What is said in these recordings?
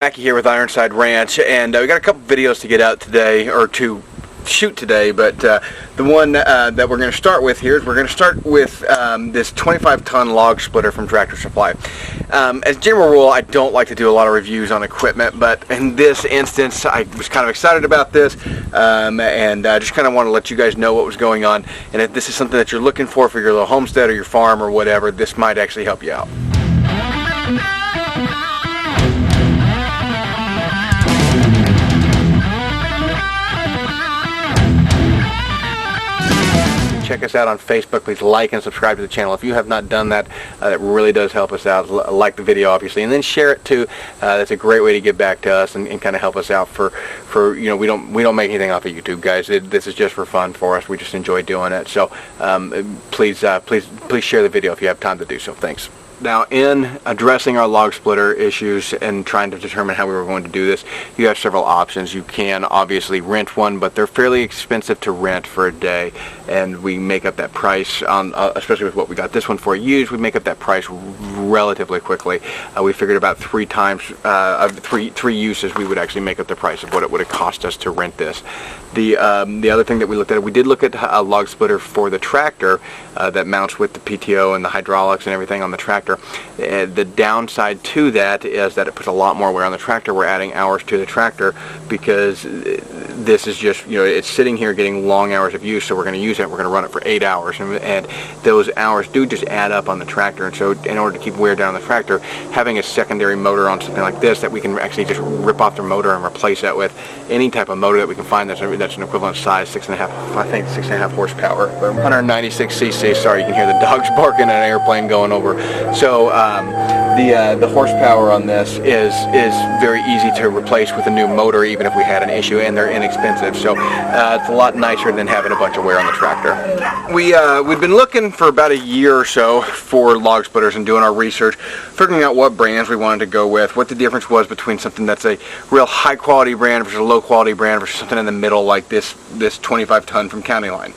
Mackay here with Ironside Ranch, and we got a couple videos to get out today, or to shoot today, but the one that we're going to start with here is we're going to start with this 25-ton log splitter from Tractor Supply. As a general rule, I don't like to do a lot of reviews on equipment, but in this instance I was kind of excited about this, and I just kind of want to let you guys know what was going on, and if this is something that you're looking for your little homestead or your farm or whatever, this might actually help you out. Check us out on Facebook. Please like and subscribe to the channel. If you have not done that, that really does help us out. Like the video, obviously, and then share it too. That's a great way to give back to us and kind of help us out. For you know, we don't make anything off of YouTube, guys. This is just for fun for us. We just enjoy doing it. So please share the video if you have time to do so. Thanks. Now, in addressing our log splitter issues and trying to determine how we were going to do this, you have several options. You can obviously rent one, but they're fairly expensive to rent for a day, and we make up that price on, especially with what we got this one for used, we make up that price relatively quickly. We figured about three uses we would actually make up the price of what it would have cost us to rent this. The other thing that we looked at, we did look at a log splitter for the tractor that mounts with the PTO and the hydraulics and everything on the tractor. The downside to that is that it puts a lot more wear on the tractor. We're adding hours to the tractor because this is just, you know, it's sitting here getting long hours of use, so we're going to use it. We're going to run it for 8 hours, and those hours do just add up on the tractor. And so in order to keep wear down on the tractor, having a secondary motor on something like this that we can actually just rip off the motor and replace that with any type of motor that we can find that's an equivalent size, 6.5 horsepower, 196 cc. Sorry, you can hear the dogs barking and an airplane going over. So the horsepower on this is very easy to replace with a new motor, even if we had an issue, and they're inexpensive. So it's a lot nicer than having a bunch of wear on the tractor. We've been looking for about a year or so for log splitters and doing our research, figuring out what brands we wanted to go with, what the difference was between something that's a real high quality brand versus a low quality brand versus something in the middle like this 25-ton from County Line.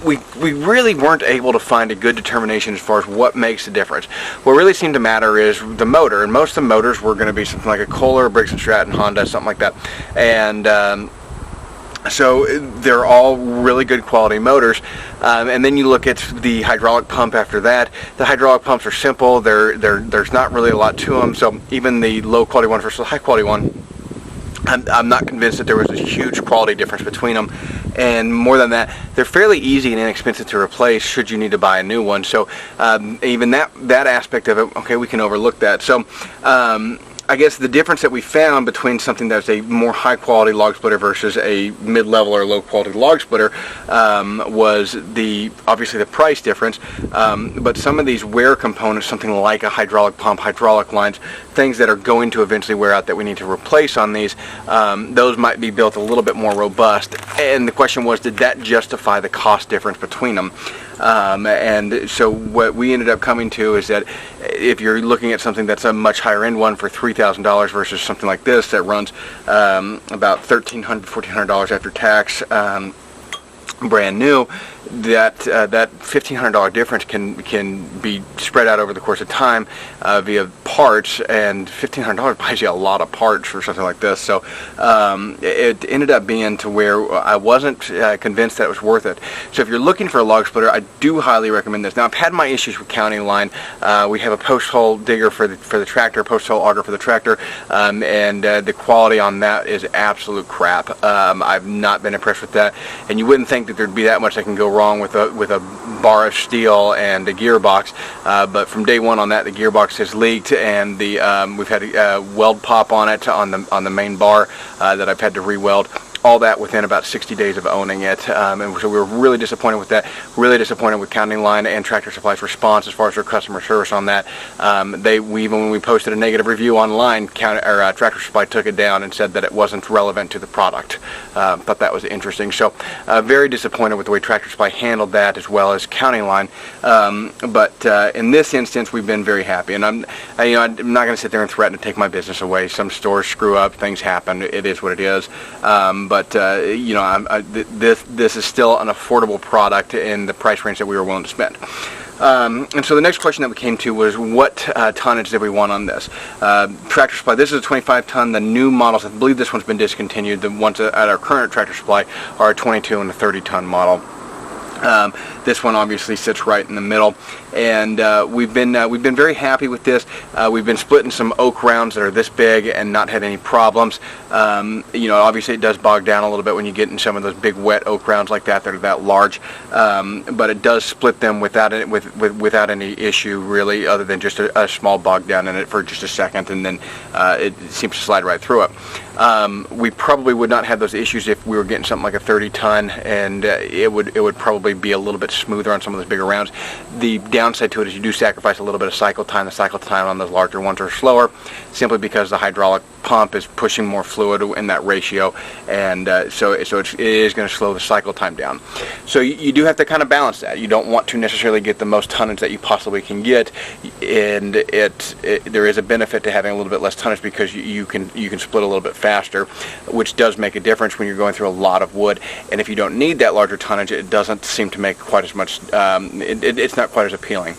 We really weren't able to find a good determination as far as what makes the difference. What really seemed to matter is the motor, and most of the motors were going to be something like a Kohler, Briggs & Stratton, Honda, something like that. And so they're all really good quality motors, and then you look at the hydraulic pump after that. The hydraulic pumps are simple. There's not really a lot to them. So even the low quality one versus the high quality one, I'm not convinced that there was a huge quality difference between them. And more than that, they're fairly easy and inexpensive to replace should you need to buy a new one. So even that aspect of it, okay, we can overlook that. So I guess the difference that we found between something that's a more high quality log splitter versus a mid-level or low quality log splitter was obviously the price difference, but some of these wear components, something like a hydraulic pump, hydraulic lines, things that are going to eventually wear out that we need to replace on these, those might be built a little bit more robust. And the question was, did that justify the cost difference between them? And so what we ended up coming to is that if you're looking at something that's a much higher end one for $3,000 versus something like this that runs about $1,300, $1,400 after tax, brand new, that $1,500 difference can be spread out over the course of time via parts, and $1,500 buys you a lot of parts for something like this. So it ended up being to where I wasn't convinced that it was worth it. So if you're looking for a log splitter, I do highly recommend this. Now, I've had my issues with County Line. We have a post hole digger for the tractor, post hole auger for the tractor, and the quality on that is absolute crap. I've not been impressed with that, and you wouldn't think that there'd be that much that can go wrong with a bar of steel and a gearbox, but from day one on that, the gearbox has leaked, and we've had a weld pop on it on the main bar that I've had to re-weld. All that within about 60 days of owning it, and so we were really disappointed with that. Really disappointed with County Line and Tractor Supply's response as far as their customer service on that. Even when we posted a negative review online, Tractor Supply took it down and said that it wasn't relevant to the product. Thought that was interesting. So very disappointed with the way Tractor Supply handled that, as well as County Line. But in this instance, we've been very happy, and I'm not going to sit there and threaten to take my business away. Some stores screw up, things happen. It is what it is. But this is still an affordable product in the price range that we were willing to spend. And so the next question that we came to was what tonnage did we want on this? Tractor Supply, this is a 25 ton. The new models, I believe this one's been discontinued. The ones at our current Tractor Supply are a 22 and a 30 ton model. This one obviously sits right in the middle, and we've been very happy with this. We've been splitting some oak rounds that are this big and not had any problems. You know, obviously it does bog down a little bit when you get in some of those big wet oak rounds like that are that large, but it does split them without any issue really, other than just a small bog down in it for just a second, and then it seems to slide right through it. We probably would not have those issues if we were getting something like a 30 ton, and it would probably be a little bit smoother on some of those bigger rounds. The downside to it is you do sacrifice a little bit of cycle time. The cycle time on those larger ones are slower, simply because the hydraulic pump is pushing more fluid in that ratio, and so it is going to slow the cycle time down. So you do have to kind of balance that. You don't want to necessarily get the most tonnage that you possibly can get, and there is a benefit to having a little bit less tonnage because you can split a little bit faster, which does make a difference when you're going through a lot of wood. And if you don't need that larger tonnage, it doesn't seem to make quite as much. It's not quite as appealing.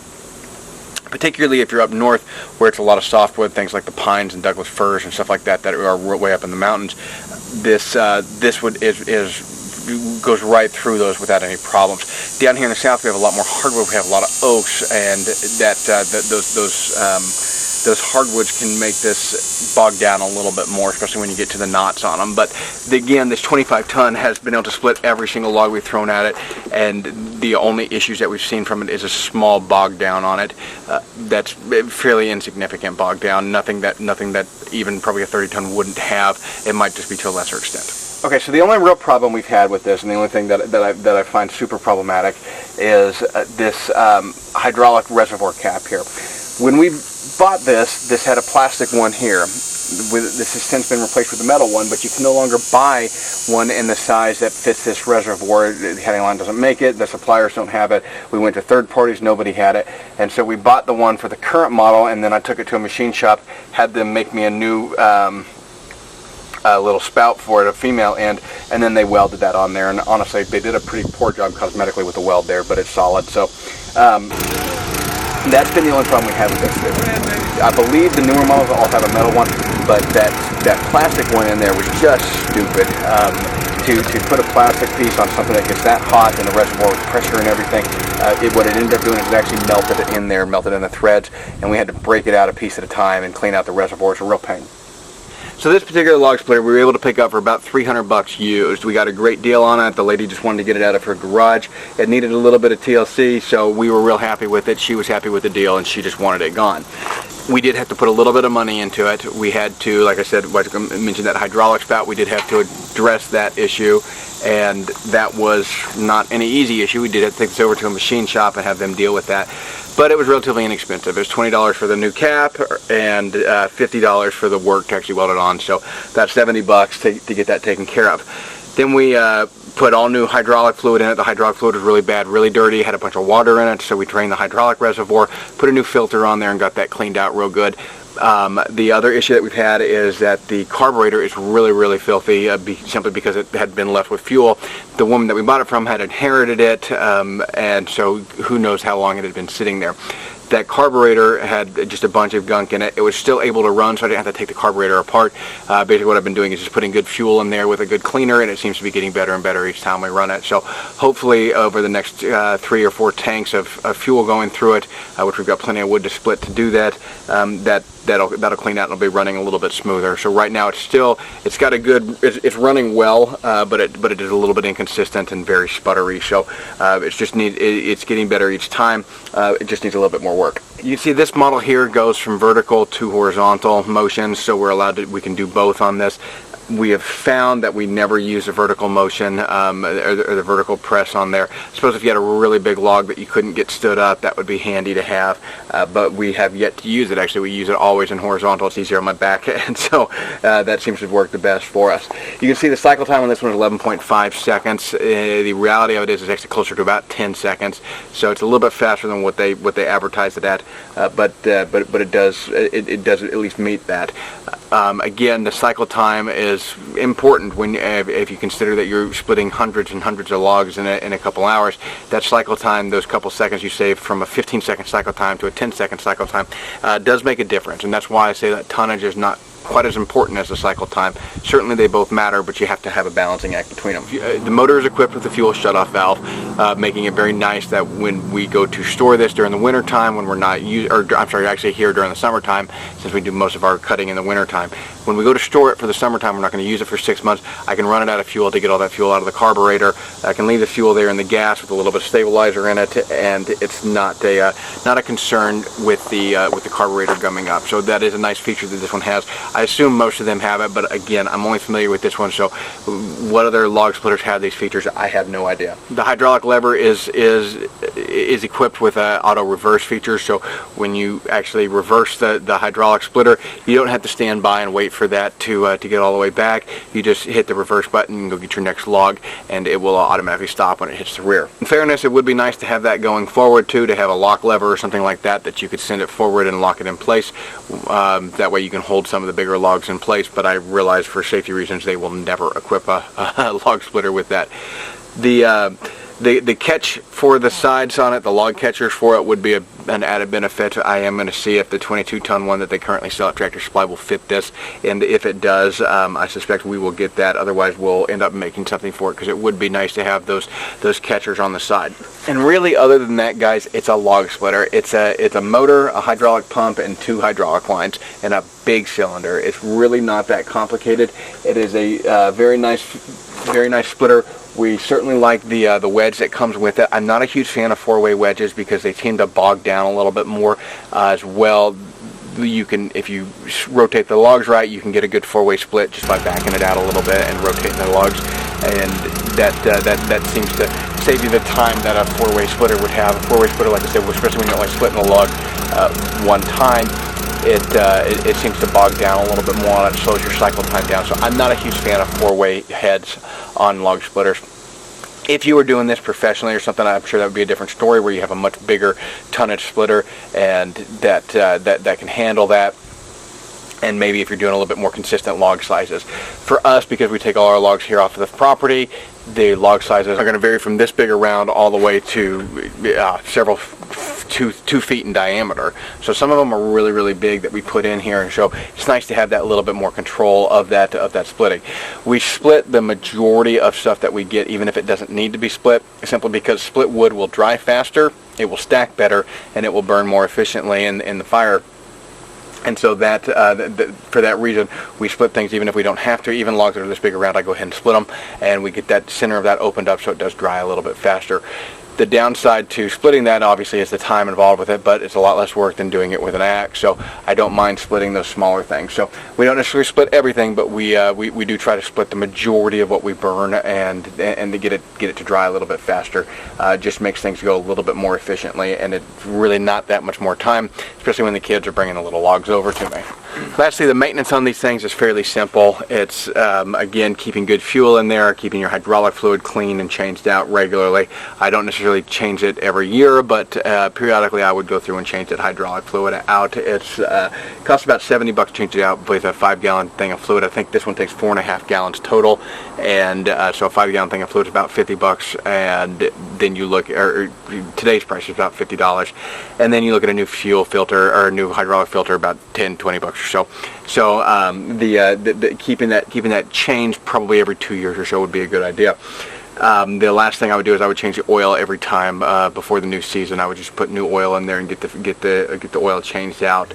Particularly if you're up north where it's a lot of softwood, things like the pines and Douglas firs and stuff like that that are way up in the mountains. This goes right through those without any problems. Down here in the south we have a lot more hardwood. We have a lot of oaks, and those hardwoods can make this bog down a little bit more, especially when you get to the knots on them. But again, this 25 ton has been able to split every single log we've thrown at it, and the only issues that we've seen from it is a small bog down on it. That's fairly insignificant bog down, nothing that even probably a 30 ton wouldn't have. It might just be to a lesser extent. Okay, so the only real problem we've had with this, and the only thing that I find super problematic, is this hydraulic reservoir cap here. When we bought this had a plastic one here. This has since been replaced with a metal one, but you can no longer buy one in the size that fits this reservoir. The heading line doesn't make it, the suppliers don't have it. We went to third parties, nobody had it, and so we bought the one for the current model, and then I took it to a machine shop, had them make me a new little spout for it, a female end, and then they welded that on there, and honestly they did a pretty poor job cosmetically with the weld there, but it's solid. So that's been the only problem we have with this. I believe the newer models all have a metal one, but that plastic one in there was just stupid. To put a plastic piece on something that gets that hot in the reservoir with pressure and everything, what it ended up doing is it actually melted it in there, melted in the threads, and we had to break it out a piece at a time and clean out the reservoir. It's a real pain. So this particular log splitter we were able to pick up for about 300 bucks used. We got a great deal on it. The lady just wanted to get it out of her garage. It needed a little bit of TLC, so we were real happy with it. She was happy with the deal, and she just wanted it gone. We did have to put a little bit of money into it. We had to, like I said, I mentioned that hydraulic spout. We did have to address that issue, and that was not any easy issue. We did have to take this over to a machine shop and have them deal with that. But it was relatively inexpensive. It was $20 for the new cap and $50 for the work to actually weld it on. So that's 70 bucks to get that taken care of. Then we put all new hydraulic fluid in it. The hydraulic fluid was really bad, really dirty, had a bunch of water in it, so we drained the hydraulic reservoir, put a new filter on there, and got that cleaned out real good. The other issue that we've had is that the carburetor is really filthy, simply because it had been left with fuel. The woman that we bought it from had inherited it, and so who knows how long it had been sitting there. That carburetor had just a bunch of gunk in it. It was still able to run, so I didn't have to take the carburetor apart. Basically what I've been doing is just putting good fuel in there with a good cleaner, and it seems to be getting better and better each time we run it. So hopefully over the next 3 or 4 tanks of fuel going through it, which we've got plenty of wood to split to do that, that'll clean out and it'll be running a little bit smoother. So right now it's got a good, it's running well, but it is a little bit inconsistent and very sputtery. So it's getting better each time. It just needs a little bit more work. You can see this model here goes from vertical to horizontal motions, so we can do both on this. We have found that we never use a vertical motion or the vertical press on there. I suppose if you had a really big log that you couldn't get stood up, that would be handy to have, but we have yet to use it. Actually, we use it always in horizontal. It's easier on my back, and so that seems to work the best for us. You can see the cycle time on this one is 11.5 seconds. The reality of it is it's actually closer to about 10 seconds, so it's a little bit faster than what they advertise it at, but it does at least meet that. Again, the cycle time is important when if you consider that you're splitting hundreds and hundreds of logs in a couple hours. That cycle time, those couple seconds you save from a 15-second cycle time to a 10-second cycle time, does make a difference, and that's why I say that tonnage is not quite as important as the cycle time. Certainly they both matter, but you have to have a balancing act between them. The motor is equipped with a fuel shutoff valve, making it very nice that when we go to store this during the winter time, when we're not actually here during the summertime, since we do most of our cutting in the winter time. When we go to store it for the summertime, we're not going to use it for 6 months. I can run it out of fuel to get all that fuel out of the carburetor. I can leave the fuel there in the gas with a little bit of stabilizer in it, and it's not a concern with the carburetor gumming up. So that is a nice feature that this one has. I assume most of them have it, but again, I'm only familiar with this one, so what other log splitters have these features, I have no idea. The hydraulic lever is equipped with an auto reverse feature, so when you actually reverse the hydraulic splitter, you don't have to stand by and wait for that to get all the way back. You just hit the reverse button and go get your next log, and it will automatically stop when it hits the rear. In fairness, it would be nice to have that going forward too, to have a lock lever or something like that you could send it forward and lock it in place. That way you can hold some of the bigger logs in place, but I realize for safety reasons they will never equip a log splitter with that. The catch for the sides on it, the log catchers for it, would be an added benefit. I am going to see if the 22-ton one that they currently sell at Tractor Supply will fit this, and if it does, I suspect we will get that. Otherwise, we'll end up making something for it, because it would be nice to have those catchers on the side. And really, other than that, guys, it's a log splitter. It's a motor, a hydraulic pump, and 2 hydraulic lines, and a big cylinder. It's really not that complicated. It is a very nice splitter. We certainly like the wedge that comes with it. I'm not a huge fan of 4-way wedges because they seem to bog down a little bit more as well. You can, if you rotate the logs right, you can get a good 4-way split just by backing it out a little bit and rotating the logs, and that seems to save you the time that a 4-way splitter would have. A 4-way splitter, like I said, especially when you're only splitting a log one time, it seems to bog down a little bit more, and it slows your cycle time down. So I'm not a huge fan of 4-way heads on log splitters. If you were doing this professionally or something, I'm sure that would be a different story, where you have a much bigger tonnage splitter and that can handle that. And maybe if you're doing a little bit more consistent log sizes. For us, because we take all our logs here off of the property, the log sizes are going to vary from this big around all the way to several 2 feet in diameter. So some of them are really, really big that we put in here, and so it's nice to have that little bit more control of that splitting. We split the majority of stuff that we get, even if it doesn't need to be split, simply because split wood will dry faster, it will stack better, and it will burn more efficiently in the fire. And so that for that reason, we split things even if we don't have to. Even logs that are this big around, I go ahead and split them, and we get that center of that opened up so it does dry a little bit faster. The downside to splitting that, obviously, is the time involved with it, but it's a lot less work than doing it with an axe, so I don't mind splitting those smaller things. So we don't necessarily split everything, but we do try to split the majority of what we burn, and to get it to dry a little bit faster. Just makes things go a little bit more efficiently, and it's really not that much more time, especially when the kids are bringing the little logs over to me. Lastly, the maintenance on these things is fairly simple. It's, again, keeping good fuel in there, keeping your hydraulic fluid clean and changed out regularly. I don't necessarily change it every year, but periodically I would go through and change that hydraulic fluid out. It costs about $70 to change it out with a 5-gallon thing of fluid. I think this one takes 4.5 gallons total, and so a 5-gallon thing of fluid is about $50, and then you look, or today's price is about $50, and then you look at a new fuel filter or a new hydraulic filter, about $10-20 or so. So keeping that change probably every 2 years or so would be a good idea. The last thing I would do is I would change the oil every time before the new season. I would just put new oil in there and get the oil changed out.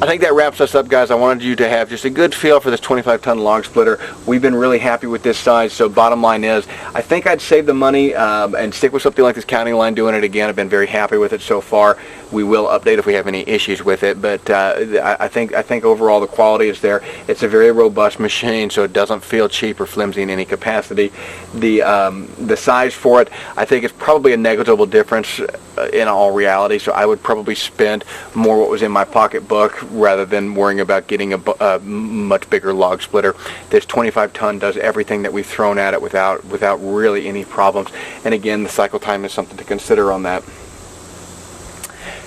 I think that wraps us up, guys. I wanted you to have just a good feel for this 25-ton log splitter. We've been really happy with this size, so bottom line is, I think I'd save the money and stick with something like this County Line doing it again. I've been very happy with it so far. We will update if we have any issues with it, but I think overall the quality is there. It's a very robust machine, so it doesn't feel cheap or flimsy in any capacity. The size for it, I think it's probably a negligible difference in all reality, so I would probably spend more what was in my pocketbook rather than worrying about getting a much bigger log splitter. This 25-ton does everything that we've thrown at it without really any problems, and again, the cycle time is something to consider on that.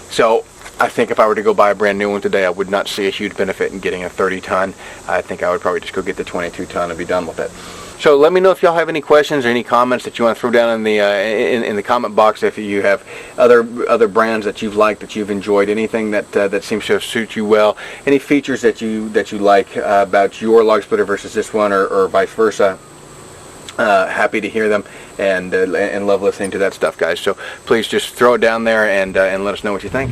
So I think if I were to go buy a brand new one today, I would not see a huge benefit in getting a 30 ton. I think I would probably just go get the 22 ton and be done with it. So let me know if y'all have any questions or any comments that you want to throw down in the comment box. If you have other brands that you've liked, that you've enjoyed, anything that seems to suit you well, any features that you like about your log splitter versus this one, or vice versa. Happy to hear them, and love listening to that stuff, guys. So please just throw it down there and let us know what you think.